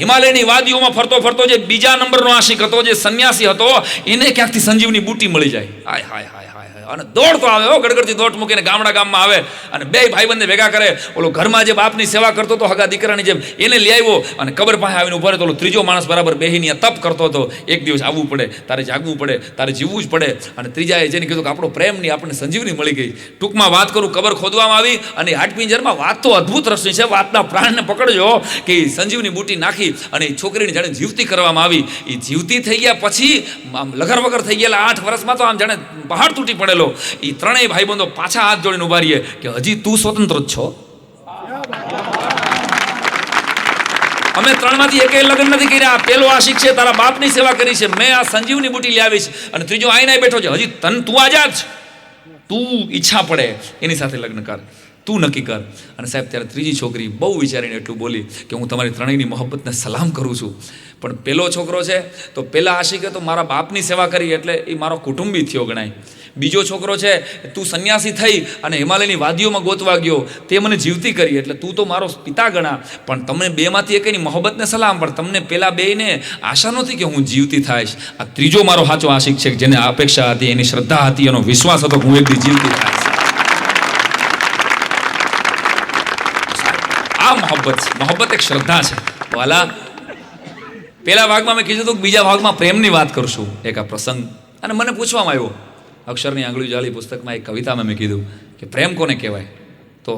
હિમાલયની વાદીઓમાં ફરતો ફરતો જે બીજા નંબરનો આશિક હતો, જે સંન્યાસી હતો, એને ક્યાંકથી સંજીવની બુટી મળી જાય. હાય હાય હાય હાય હાય, અને દોડતો આવે, ગડગડતી દોટ મૂકીને ગામમાં આવે અને બે ભાઈબંધને ભેગા કરે. ઓલો ઘરમાં જે બાપની સેવા કરતો હતો હગા દીકરાની જેમ, એને લઈ આવ્યો અને કબર પાસે આવીને ઉભો રહેતો. ઓલો ત્રીજો માણસ બરાબર બેહીને તપ કરતો હતો. એક દિવસ આવવું પડે, તારે જાગવું પડે, તારે જીવવું જ પડે. અને ત્રીજાએ જેને કીધું કે આપણો પ્રેમ નહીં, આપણને સંજીવની મળી ગઈ. ટૂંકમાં વાત કરું, કબર ખોદવામાં આવી અને હાડપિંજરમાં વાત તો અદ્ભુત રસની છે. વાતના પ્રાણને પકડજો કે સંજીવની બુટી નાખી અને એ છોકરીને જાણે જીવતી કરવામાં આવી. એ જીવતી થઈ ગયા પછી આમ લગર વગર થઈ ગયેલા 8 વર્ષમાં તો આમ જાણે પહાડ તૂટી પડેલો. એ ત્રણેય ભાઈબંધો પાછા હાથ જોડીને ઉભા રહીએ કે હજી તું સ્વતંત્ર જ છો. અમે 3 માંથી એકેય લગ્ન નથી કર્યા. પેલો આશિક છે, તારા બાપની સેવા કરી છે, મેં આ સંજીવની બુટી લઈ આવી છે, અને ત્રીજો આઈને બેઠો છે. હજી તું આજાદ છે, તું ઈચ્છા પડે એની સાથે લગ્ન કર, તું નક્કી કર. અને સાહેબ ત્યારે ત્રીજી છોકરી બહુ વિચારીને એટલું બોલી કે હું તમારી ત્રણેયની મોહબ્બતને સલામ કરું છું, પણ પેલો છોકરો છે તો પેલા આશિકે તો મારા બાપની સેવા કરી એટલે એ મારો કુટુંબી થયો ગણાય. બીજો છોકરો છે, તું સંન્યાસી થઈ અને હિમાલયની વાદીઓમાં ગોતવા ગયો, તે મને જીવતી કરી એટલે તું તો મારો પિતા ગણા. પણ તમને બેમાંથી એકેની મોહબ્બતને સલામ, પણ તમને પેલા બેયને આશા નહોતી કે હું જીવતી થાઈશ. આ ત્રીજો મારો સાચો આશિક છે, જેને અપેક્ષા હતી, એની શ્રદ્ધા હતી, એનો વિશ્વાસ હતો કે હું એક દી જીવતી થાઈશ. આ મોહબ્બત છે. મોહબ્બત એક શ્રદ્ધા છે. વાલા, પેલા ભાગમાં મેં કીધું હતું કે બીજા ભાગમાં પ્રેમની વાત કરશું. એક આ પ્રસંગ, અને મને પૂછવામાં આવ્યો, અક્ષરની આંગળી જાળી પુસ્તકમાં એક કવિતામાં મેં કીધું કે પ્રેમ કોને કહેવાય, તો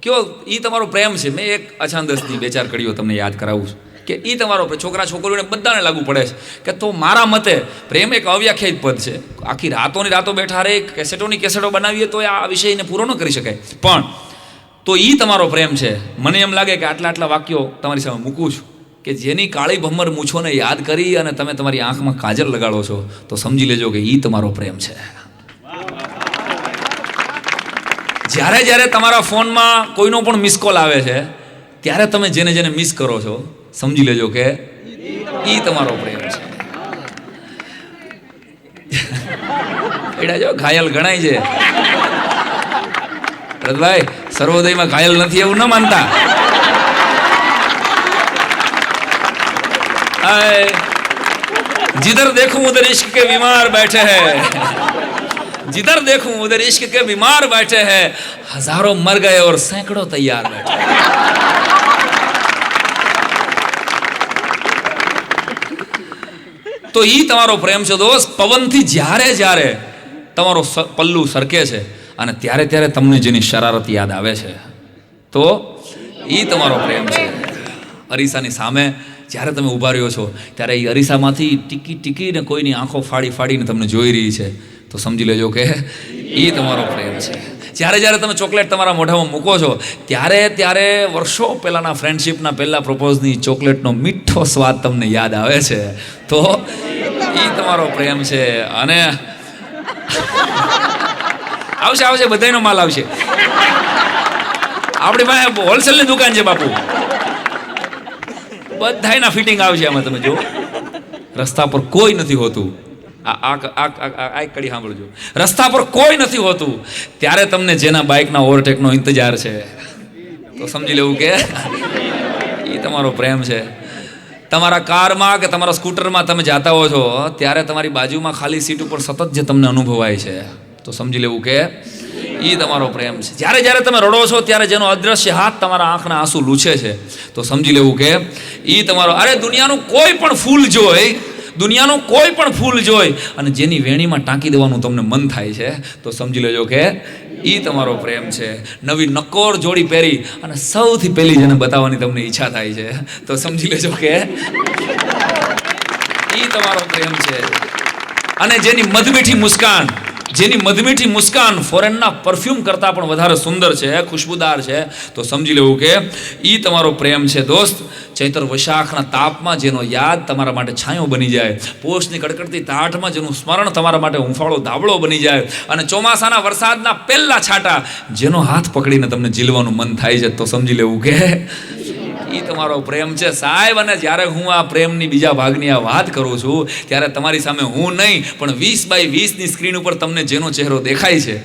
કયો એ તમારો પ્રેમ છે. મેં એક અછાંદસની 2-4 કડીઓ તમને યાદ કરાવું છું કે એ તમારો છોકરા છોકરીઓને બધાને લાગુ પડે છે કે તો મારા મતે પ્રેમ એક અવ્યાખ્યાયિત પદ છે. આખી રાતોની રાતો બેઠા રહે, કેસેટોની કેસેટો બનાવીએ તો આ વિષયને પૂરો ન કરી શકાય. પણ તો એ તમારો પ્રેમ છે. મને એમ લાગે કે આટલા વાક્યો તમારી સામે મૂકું છું કે જેની કાળી ભમ્મર મૂછોને યાદ કરી અને તમે તમારી આંખમાં કાજલ લગાડો છો, તો સમજી લેજો કે એ તમારો પ્રેમ છે. જ્યારે જ્યારે તમારા ફોનમાં કોઈનો પણ મિસ કોલ આવે છે, ત્યારે તમે જેને જેને મિસ કરો છો, સમજી લેજો કે એ તમારો પ્રેમ છે. એડા જો ઘાયલ ગણાય છે. રથભાઈ, સર્વોદયમાં ઘાયલ નથી એવું ન માનતા. जिधर देखूं उधर इश्क के बीमार बैठे हैं, जिधर देखूं उधर इश्क के बीमार बैठे हैं, हजारों मर गए और सैकड़ों तैयार बैठे. તો ઈ તમારો પ્રેમ છે દોસ્ત. પવનથી જ્યારે જ્યારે તમારો પલ્લું સરકે છે અને ત્યારે ત્યારે તમને જેની શરારત યાદ આવે છે, તો ઈ તમારો પ્રેમ છે. અરીસાની સામે જ્યારે તમે ઊભા રહ્યો છો, ત્યારે એ અરીસામાંથી ટીકીને કોઈની આંખો ફાડીને તમને જોઈ રહી છે, તો સમજી લેજો કે એ તમારો પ્રેમ છે. જ્યારે જ્યારે તમે ચોકલેટ તમારા મોઢામાં મૂકો છો, ત્યારે વર્ષો પહેલાંના ફ્રેન્ડશિપના પહેલાં પ્રપોઝની ચોકલેટનો મીઠો સ્વાદ તમને યાદ આવે છે, તો એ તમારો પ્રેમ છે. અને આવશે બધાનો માલ આવશે. આપણી પાસે હોલસેલની દુકાન છે બાપુ, બધાયના ફિટિંગ આવશે આમાં. તમે જો, રસ્તા પર કોઈ નથી હોતું. આ કડી સાંભળજો. રસ્તા પર કોઈ નથી હોતું ત્યારે તમને જેના બાઇકના ઓવરટેકનો ઇંતજાર છે, તો સમજી લેવું કે એ તમારો પ્રેમ છે. તમારા કારમાં કે તમારા સ્કૂટરમાં તમે જાતા હો છો, ત્યારે તમારી બાજુમાં ખાલી સીટ ઉપર સતત જે તમને અનુભવાય છે, તો સમજી લેવું કે એ તમારો પ્રેમ છે. જ્યારે જ્યારે તમે રડો છો, ત્યારે જેનો અદ્રશ્ય હાથ તમારા આંખના આંસુ લૂછે છે, તો સમજી લેવું કે એ તમારો. અરે દુનિયાનું કોઈ પણ ફૂલ જોઈ અને જેની વેણીમાં ટાંકી દેવાનું તમને મન થાય છે, તો સમજી લેજો કે એ તમારો પ્રેમ છે. નવી નકોર જોડી પહેરી અને સૌથી પહેલી જેને બતાવવાની તમને ઈચ્છા થાય છે, તો સમજી લેજો કે એ તમારો પ્રેમ છે. અને જેની મધમીઠી મુસ્કાન ફોરેનના પરફ્યુમ કરતાં પણ વધારે સુંદર છે, ખુશ્બુદાર છે, તો સમજી લેવું કે એ તમારો પ્રેમ છે દોસ્ત. ચૈત્ર વૈશાખના તાપમાં જેનો યાદ તમારા માટે છાંયો બની જાય, પોષની કડકડતી તાઠમાં જેનું સ્મરણ તમારા માટે હુંફાળો ધાબળો બની જાય, અને ચોમાસાના વરસાદના પહેલા છાંટા જેનો હાથ પકડીને તમને ઝીલવાનું મન થાય છે, તો સમજી લેવું કે એ તમારો પ્રેમ છે સાહેબ. અને જ્યારે હું આ પ્રેમની બીજા ભાગની આ વાત કરું છું, ત્યારે તમારી સામે હું નહીં પણ 20x20ની સ્ક્રીન ઉપર તમને જેનો ચહેરો દેખાય છે,